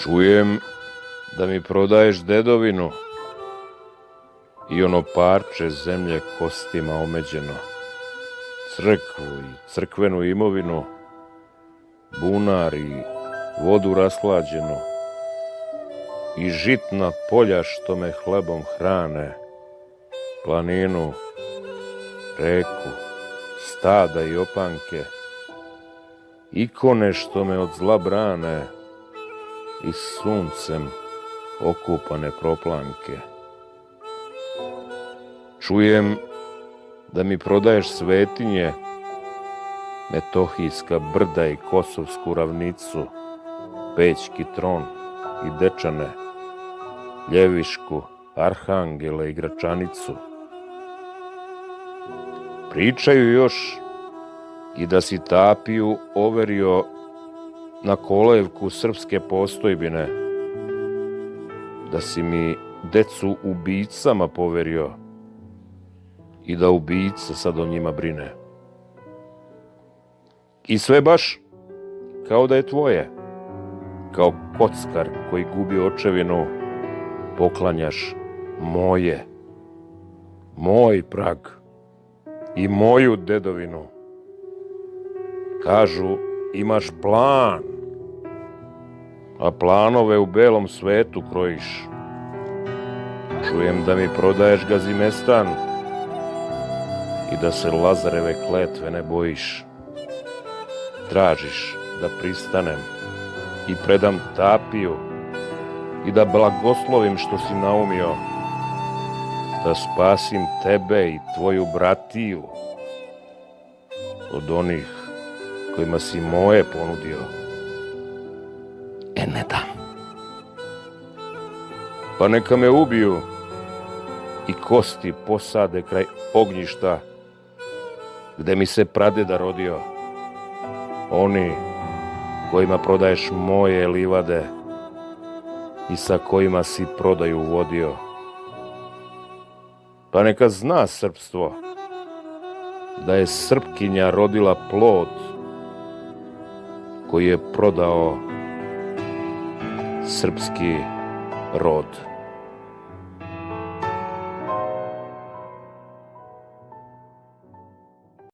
Čujem da mi prodaješ dedovinu i ono parče zemlje kostima omeđeno, crkvu i crkvenu imovinu, bunar i vodu raslađenu i žitna polja što me hlebom hrane, planinu, reku, stada i opanke, ikone što me od zla brane i suncem okupane proplanke. Čujem da mi prodaješ svetinje, Metohijska brda i Kosovsku ravnicu, Pećki tron i Dečane, Ljevišku, Arhangele i Gračanicu. Pričaju još i da si Tapiju overio na kolevku srpske postojbine, da si mi decu ubicama poverio i da ubica sad o njima brine. I sve baš kao da je tvoje, kao kockar koji gubi očevinu, poklanjaš moje, moj prag i moju dedovinu. Kažu imaš plan, a planove u belom svetu krojiš. Čujem da mi prodaješ Gazimestan i da se Lazareve kletve ne bojiš. Tražiš da pristanem i predam Tapiju i da blagoslovim što si naumio, da spasim tebe i tvoju bratiju od onih kojima si moje ponudio. Ne dam. Pa neka me ubiju i kosti posade kraj ognjišta gde mi se pradeda rodio. Oni kojima prodaješ moje livade i sa kojima si prodaju vodio. Pa neka zna srpstvo da je Srpkinja rodila plod koji je prodao srpski rod.